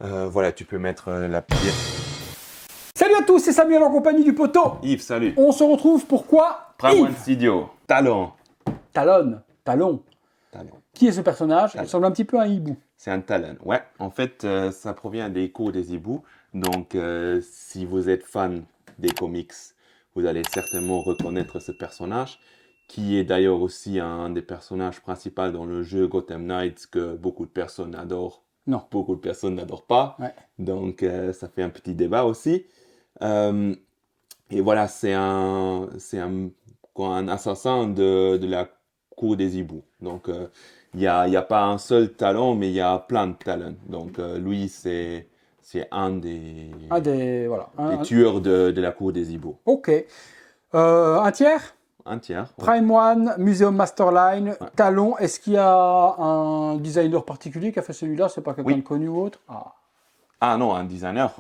Voilà, tu peux mettre la pierre. Salut à tous, c'est Samuel en compagnie du poteau. Yves, salut. On se retrouve pour quoi? Prends-moi un Yves. studio. Talon. Talon. Talon. Talon. Qui est ce personnage? Il Talon. ressemble un petit peu à un hibou. C'est un talon. Ouais, en fait, ça provient des cours des hiboux. Donc, si vous êtes fan des comics, vous allez certainement reconnaître ce personnage, qui est d'ailleurs aussi un des personnages principaux dans le jeu Gotham Knights que beaucoup de personnes adorent. Non. Beaucoup de personnes n'adorent pas. Ouais. Donc, ça fait un petit débat aussi. Et voilà, c'est un assassin de la cour des hiboux. Donc, il y a pas un seul talent, mais il y a plein de talents. Donc, lui, c'est un des Voilà. tueurs de la cour des hiboux. Ok. Un tiers? Un tiers. Ouais. Prime One, Museum Masterline, Ouais. Talon. Est-ce qu'il y a un designer particulier qui a fait celui-là? C'est pas quelqu'un Oui. de connu ou autre? Ah. Ah non, un designer.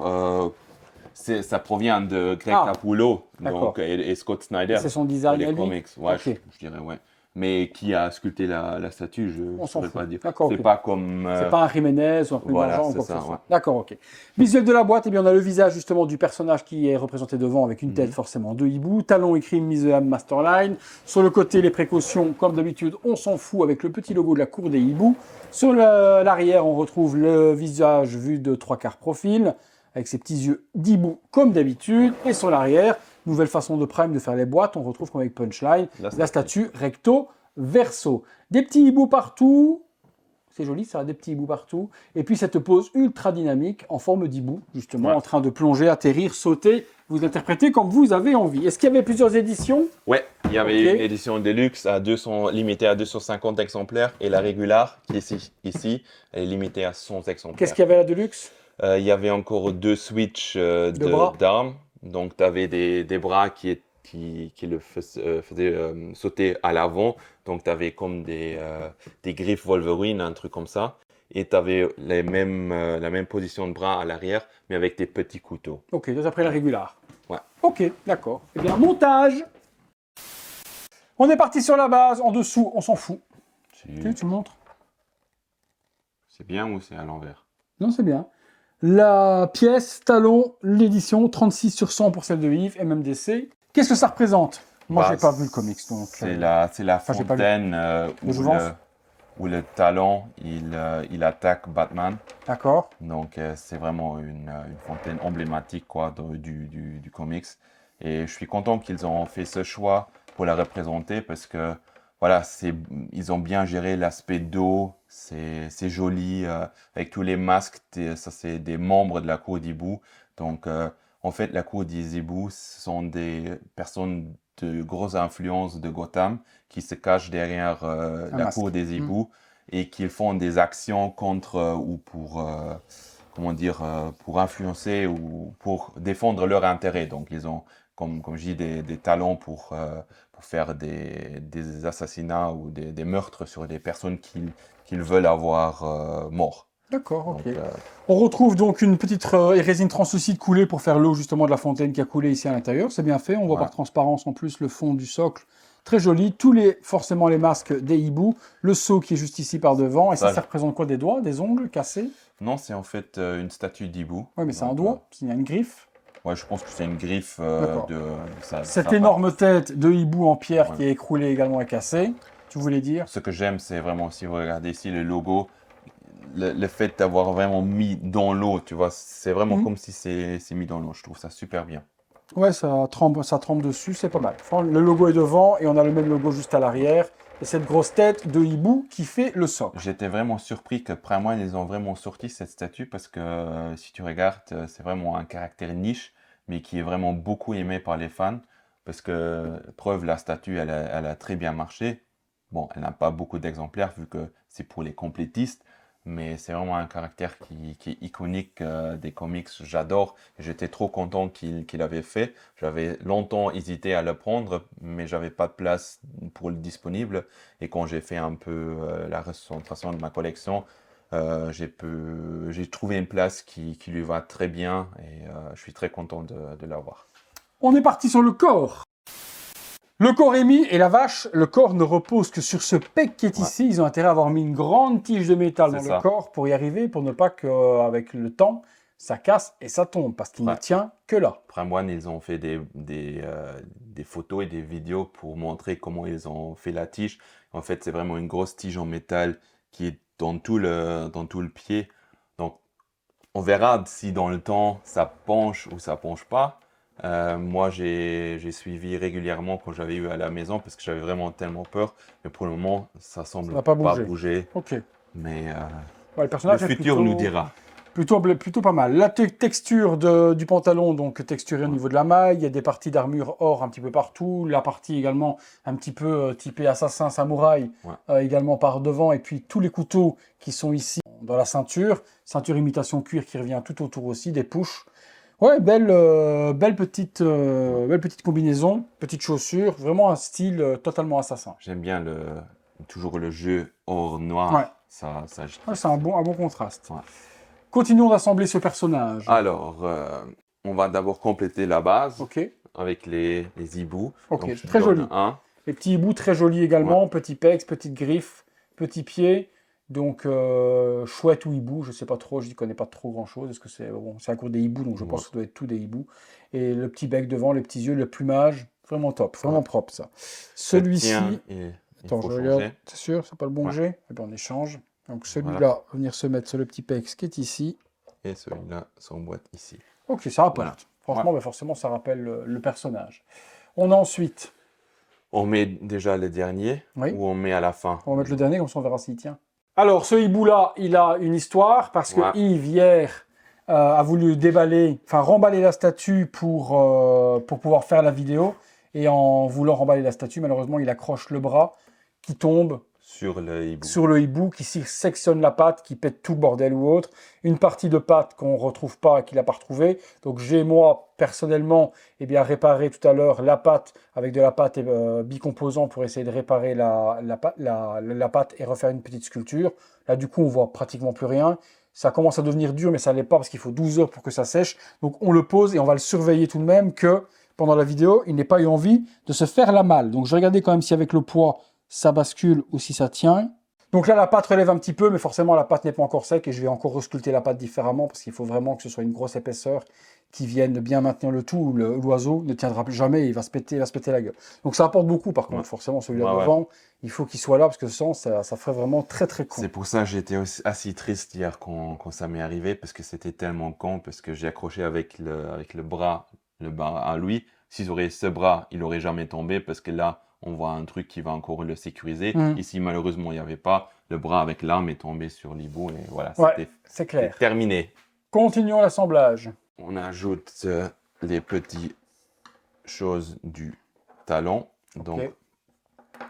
Ça provient de Greg Ah, Capullo d'accord. donc, et Scott Snyder. C'est son pour design les à lui? comics. Ouais, Ok. je dirais, ouais. Mais qui a sculpté la statue, je On ne s'en saurais fout. pas dire. D'accord, C'est ok. pas comme... C'est pas un Jiménez ou un Plume voilà, d'Argent ou c'est quoi que ça, ce soit. ouais. D'accord, ok. Visuel de la boîte, eh bien, on a le visage justement du personnage qui est représenté devant avec une tête forcément de hibou. Talon écrit Museum Masterline. Sur le côté, les précautions, comme d'habitude, on s'en fout avec le petit logo de la cour des hiboux. Sur l'arrière, on retrouve le visage vu de 3/4 profil avec ses petits yeux d'hibou comme d'habitude. Et sur l'arrière, nouvelle façon de Prime de faire les boîtes, on retrouve comme avec Punchline la statue recto verso. Des petits hiboux partout. C'est joli, ça a des petits hiboux partout. Et puis cette pose ultra dynamique en forme d'hibou, justement, Ouais. en train de plonger, atterrir, sauter. Vous interprétez comme vous avez envie. Est-ce qu'il y avait plusieurs éditions? Ouais, il y avait Ok. une édition Deluxe limitée à 250 exemplaires et la régulière, qui est ici, elle est limitée à 100 exemplaires. Qu'est-ce qu'il y avait à la Deluxe? Il y avait encore 2 switches De bras. d'armes. Donc, tu avais des bras qui le faisaient sauter à l'avant. Donc, tu avais comme des griffes Wolverine, un truc comme ça. Et tu avais la même position de bras à l'arrière, mais avec des petits couteaux. Ok, donc après la régulière. Ouais. Ok, d'accord. Eh bien, montage. On est parti sur la base. En dessous, on s'en fout. Tu montres? C'est bien ou c'est à l'envers? Non, c'est bien. La pièce, Talon, l'édition, 36 sur 100 pour celle de Yves, MMDC. Qu'est-ce que ça représente? Moi, je n'ai pas vu le comics, donc... C'est la j'ai pas lu. fontaine où le talon, il attaque Batman. D'accord. Donc, c'est vraiment une fontaine emblématique quoi, du comics. Et je suis content qu'ils ont fait ce choix pour la représenter parce que voilà, ils ont bien géré l'aspect d'eau. C'est joli avec tous les masques. Ça, c'est des membres de la cour d'hibou. Donc, en fait, la cour des hiboux, ce sont des personnes de grosse influence de Gotham qui se cachent derrière la masque. cour des hiboux et qui font des actions contre ou pour, pour influencer ou pour défendre leurs intérêts. Donc, ils ont, comme je dis, des talents pour faire des assassinats ou des meurtres sur des personnes qu'ils veulent avoir morts. D'accord, ok. Donc, On retrouve donc une petite résine translucide coulée pour faire l'eau justement de la fontaine qui a coulé ici à l'intérieur. C'est bien fait. On voit Voilà. par transparence en plus le fond du socle. Très joli. Forcément les masques des hiboux. Le seau qui est juste ici par devant. Et ça représente quoi? Des doigts? Des ongles cassés? Non, c'est en fait une statue d'hibou. Oui, mais c'est un Donc, doigt. Il y a une griffe. Ouais, je pense que c'est une griffe D'accord. de ça. Cette énorme tête de hibou en pierre Ouais. qui est écroulée également et cassée. Tu voulais dire? Ce que j'aime, c'est vraiment, si vous regardez ici le logo, le fait d'avoir vraiment mis dans l'eau, tu vois, c'est vraiment comme si c'est mis dans l'eau. Je trouve ça super bien. Ouais, ça trempe dessus, c'est pas mal. Enfin, le logo est devant et on a le même logo juste à l'arrière. Et cette grosse tête de hibou qui fait le socle. J'étais vraiment surpris que Prime One, ils ont vraiment sorti cette statue parce que si tu regardes, c'est vraiment un caractère niche, mais qui est vraiment beaucoup aimé par les fans. Parce que, preuve, la statue, elle a très bien marché. Bon, elle n'a pas beaucoup d'exemplaires vu que c'est pour les complétistes, mais c'est vraiment un caractère qui est iconique des comics. J'adore. J'étais trop content qu'il avait fait. J'avais longtemps hésité à le prendre, mais j'avais pas de place pour le disponible. Et quand j'ai fait un peu la recentration de ma collection, j'ai trouvé une place qui lui va très bien et je suis très content de l'avoir. On est parti sur le corps. Le corps est mis et la vache, le corps ne repose que sur ce pec qui est Ouais. ici. Ils ont intérêt à avoir mis une grande tige de métal C'est dans ça. le corps pour y arriver, pour ne pas qu'avec le temps, ça casse et ça tombe, parce qu'il ne Ouais. tient que là. Pramoine, ils ont fait des photos et des vidéos pour montrer comment ils ont fait la tige. En fait, c'est vraiment une grosse tige en métal qui est dans tout le pied. Donc, on verra si dans le temps ça penche ou ça penche pas. Moi, j'ai suivi régulièrement quand j'avais eu à la maison parce que j'avais vraiment tellement peur. Mais pour le moment, ça Ça semble n'a pas pas bougé. bouger. Ok. Mais Ouais, le le personnage est futur nous dira. plutôt pas mal. La texture du pantalon, donc texturée au niveau de la maille. Il y a des parties d'armure or un petit peu partout. La partie également un petit peu typée assassin, samouraï, Ouais. également par devant. Et puis tous les couteaux qui sont ici dans la ceinture. Ceinture imitation cuir qui revient tout autour aussi, des pushs. Ouais, belle petite combinaison, petite chaussure. Vraiment un style totalement assassin. J'aime bien toujours le jeu or Ouais, noir. Ça, je ouais, kiffe. c'est un bon contraste. Ouais. Continuons d'assembler ce personnage. Alors, on va d'abord compléter la base Ok, avec les hiboux. ok, Donc, je te très donne joli. un. Les petits hiboux très jolis également, petits pecs, petites griffes, petits pieds. Donc chouette ou hibou, je sais pas trop, je n'y connais pas trop grand chose. Est-ce que c'est bon, c'est à cause des hiboux, donc je pense Ouais. que ça doit être tout des hiboux. Et le petit bec devant, les petits yeux, le plumage, vraiment top, vraiment Ouais. propre ça. Ça tient Celui-ci, et il attends, faut je regarde, changer. c'est sûr, c'est pas le bon que Ouais. j'ai. Eh bien on échange. Donc celui-là, Voilà. va venir se mettre sur le petit pec, ce qui est ici. Et celui-là s'emboîte ici. Ok, ça rapporte. Voilà. Franchement, Ouais. ben forcément, ça rappelle le personnage. On a ensuite, On met déjà le dernier oui, ou on met à la fin? on va mettre le dernier, comme ça on verra s'il tient. Alors, ce hibou-là, il a une histoire parce que Ouais. Yves, hier, a voulu remballer la statue pour pouvoir faire la vidéo. Et en voulant remballer la statue, malheureusement, il accroche le bras qui tombe Sur le hibou. sur le hibou, qui sectionne la patte, qui pète tout bordel ou autre. Une partie de patte qu'on ne retrouve pas et qu'il n'a pas retrouvée. Donc j'ai, moi, personnellement, réparé tout à l'heure la patte avec de la pâte bicomposant pour essayer de réparer la patte et refaire une petite sculpture. Là, du coup, on voit pratiquement plus rien. Ça commence à devenir dur, mais ça ne l'est pas parce qu'il faut 12 heures pour que ça sèche. Donc on le pose et on va le surveiller tout de même que pendant la vidéo, il n'ait pas eu envie de se faire la malle. Donc je vais regarder quand même si avec le poids, ça bascule ou si ça tient. Donc là, la pâte relève un petit peu, mais forcément, la pâte n'est pas encore sec et je vais encore resculpter la pâte différemment parce qu'il faut vraiment que ce soit une grosse épaisseur qui vienne bien maintenir le tout. L'oiseau ne tiendra plus jamais et il va se péter la gueule. Donc ça apporte beaucoup par contre, forcément, celui-là Ouais, devant, il faut qu'il soit là parce que sans, ça ferait vraiment très très con. C'est pour ça que j'étais assez triste hier quand ça m'est arrivé, parce que c'était tellement con, parce que j'ai accroché avec le bras à lui. S'il aurait ce bras, il aurait jamais tombé, parce que là, on voit un truc qui va encore le sécuriser. Ici, malheureusement, il n'y avait pas. Le bras avec l'arme est tombé sur l'hibou, et voilà, Ouais, c'est clair. terminé. Continuons l'assemblage. On ajoute les petites choses du talon. Donc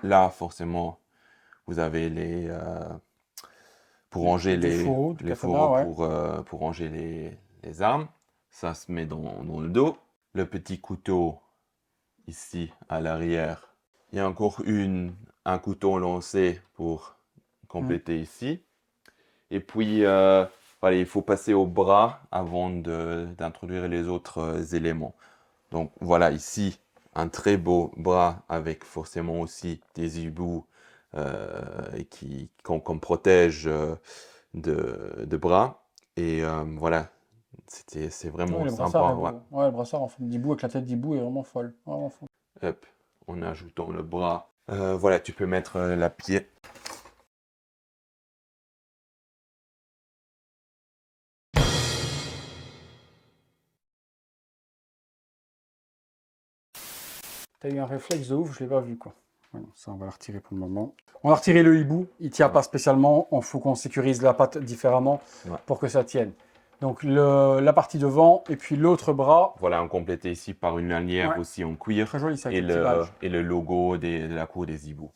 là, forcément, vous avez pour ranger les fourreaux, pour ranger les armes. Ça se met dans le dos. Le petit couteau ici à l'arrière. Il y a encore un couteau lancé pour compléter ici. Et puis, voilà, il faut passer au bras avant d'introduire les autres éléments. Donc voilà, ici, un très beau bras avec forcément aussi des hiboux qu'on protège de bras. Et voilà, c'est vraiment sympa. Le brassard en forme d'hibou avec la tête d'hibou est vraiment folle. Vraiment folle. Hop, en ajoutant le bras. Voilà, tu peux mettre la pied. T'as eu un réflexe de ouf, je l'ai pas vu quoi. Voilà, ça on va la retirer pour le moment. On va retirer le hibou, il tient pas spécialement, il faut qu'on sécurise la patte différemment pour que ça tienne. Donc la partie devant et puis l'autre bras. Voilà, on complété ici par une lanière aussi en cuir. Très joli ça, et le logo de la cour des hiboux.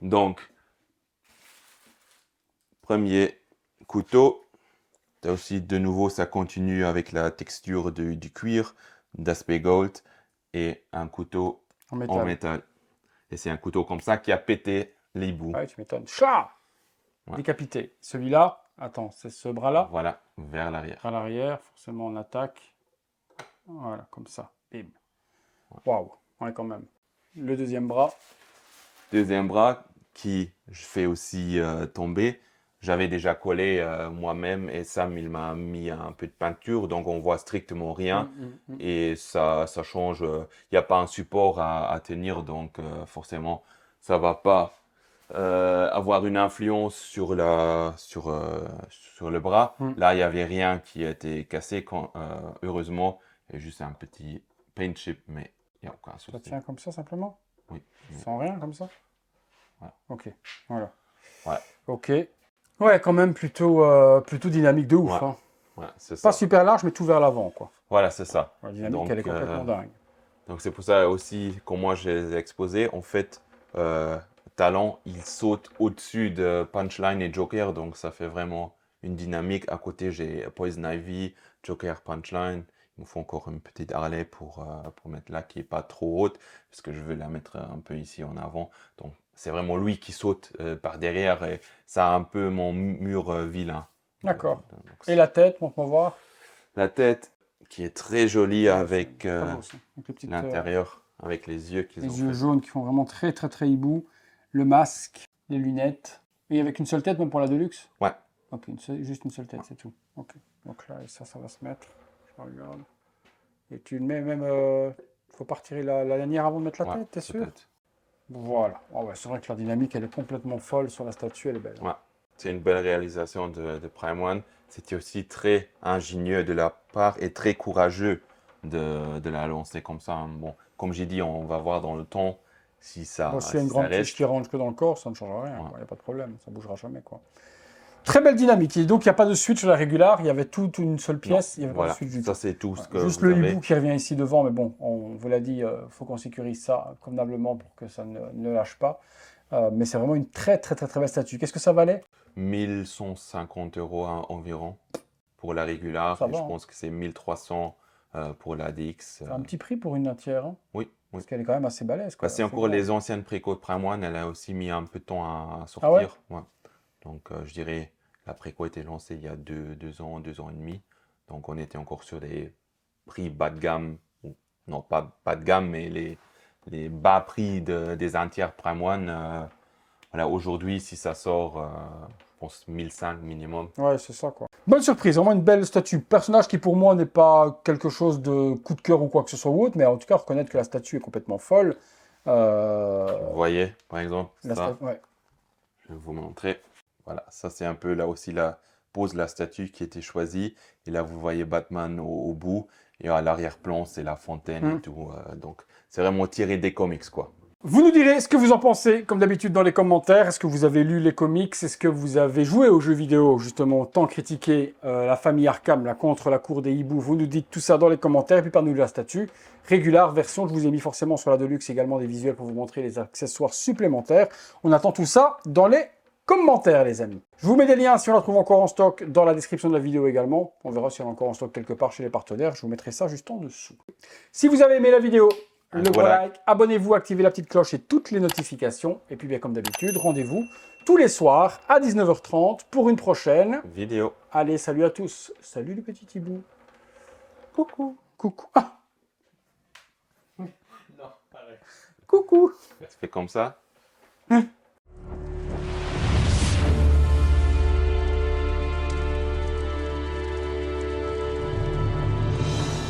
Donc, premier couteau. As aussi de nouveau, ça continue avec la texture du cuir, d'aspect gold, et un couteau en métal. Et c'est un couteau comme ça qui a pété l'hibou. Ouais, tu m'étonnes. Chat décapité. Celui-là, attends, c'est ce bras-là. Voilà, vers l'arrière. À l'arrière, forcément on attaque. Voilà, comme ça. Bim. Waouh, ouais quand même. Le deuxième bras. Deuxième bras qui je fais aussi tomber. J'avais déjà collé moi-même et Sam il m'a mis un peu de peinture donc on voit strictement rien et ça change. Il n'y a pas un support à tenir donc forcément ça va pas avoir une influence sur sur le bras. Mm. Là il n'y avait rien qui était cassé heureusement et juste un petit paint chip mais il n'y a aucun Ça souci. tient comme ça simplement? Oui. Sans rien comme ça? Voilà. Ok, voilà. Ouais. Ok. Ouais, quand même plutôt, plutôt dynamique de ouf. Ouais. Hein. Ouais, c'est Pas ça. super large, mais tout vers l'avant, quoi. Voilà, c'est ça. La dynamique, Donc, elle est complètement dingue. donc c'est pour ça aussi, quand moi je les ai exposés, en fait, Talon, il saute au-dessus de Punchline et Joker, donc ça fait vraiment une dynamique. À côté, j'ai Poison Ivy, Joker, Punchline. Il me faut encore une petite Harley pour mettre là, qui est pas trop haute, parce que je veux la mettre un peu ici en avant. Donc, c'est vraiment lui qui saute par derrière, et ça a un peu mon mur vilain. D'accord. Donc, Et la tête, montre-moi voir. la tête qui est très jolie avec Très beau, ça. Avec les petites, l'intérieur, avec les yeux qu'ils ont les yeux fait. jaunes qui font vraiment très, très, très hibou. Le masque, les lunettes. Et avec une seule tête, même pour la Deluxe? Ouais. Ok, juste une seule tête, c'est tout. Ok. Donc là, et ça va se mettre. Je regarde. Et tu le mets même. Faut pas retirer la lanière avant de mettre la Ouais, tête, t'es sûr? peut-être. Voilà. Oh ouais, c'est vrai que la dynamique, elle est complètement folle sur la statue, elle est belle. Ouais. C'est une belle réalisation de Prime One. C'était aussi très ingénieux de la part et très courageux de la lancer comme ça. Hein. Bon, comme j'ai dit, on va voir dans le temps si Bon, s'il y a une si ça grande tige reste. qui rentre que dans le corps, ça ne changera rien. Ouais. Il n'y a pas de problème, ça bougera jamais. Quoi. Très belle dynamique. Et donc, il n'y a pas de switch sur la régular. Il y avait toute une seule pièce. Il n'y avait pas de Voilà, switch du ça tout. c'est tout ce que Juste vous le avez. hibou qui revient ici devant. Mais bon, on vous l'a dit, il faut qu'on sécurise ça convenablement pour que ça ne lâche pas. Mais c'est vraiment une très, très, très, très belle statue. Qu'est-ce que ça valait? 1150 € environ pour la régular. Ça Et va, je hein. pense que c'est 1300 pour la DX. C'est un petit prix pour une tiers. Hein, Oui, oui. parce qu'elle est quand même assez balèze. Quoi, C'est assez encore grande. les anciennes préco de Prime One, elle a aussi mis un peu de temps à Ah ouais? sortir. Ouais. Donc je dirais, la préco a été lancée il y a 2 ans et demi. Donc on était encore sur des prix bas de gamme, ou non pas bas de gamme, mais les bas prix des entières Prime One. Voilà, aujourd'hui, si ça sort, je pense 1005 minimum. Ouais, c'est ça, quoi. Bonne surprise, vraiment une belle statue. Personnage qui, pour moi, n'est pas quelque chose de coup de cœur ou quoi que ce soit ou autre, mais en tout cas, reconnaître que la statue est complètement folle. Vous voyez, par exemple, ça, Ouais. je vais vous montrer. Voilà, ça c'est un peu là aussi la pose de la statue qui était choisie. Et là, vous voyez Batman au bout. Et à l'arrière-plan, c'est la fontaine et tout. Donc, c'est vraiment tiré des comics, quoi. Vous nous direz ce que vous en pensez, comme d'habitude, dans les commentaires. Est-ce que vous avez lu les comics? Est-ce que vous avez joué aux jeux vidéo, justement, tant critiqué la famille Arkham, là, contre la cour des hiboux? Vous nous dites tout ça dans les commentaires, et puis par nous la statue. Régular, version, je vous ai mis forcément sur la Deluxe également des visuels pour vous montrer les accessoires supplémentaires. On attend tout ça dans les commentaires, les amis. Je vous mets des liens si on la trouve encore en stock dans la description de la vidéo également. On verra si elle est encore en stock quelque part chez les partenaires. Je vous mettrai ça juste en dessous. Si vous avez aimé la vidéo, le gros like, abonnez-vous, activez la petite cloche et toutes les notifications. Et puis bien comme d'habitude, rendez-vous tous les soirs à 19h30 pour une prochaine vidéo. Allez, salut à tous. Salut le petit hibou. Coucou. Coucou. Ah. Non, arrête. Coucou. Ça fait comme ça.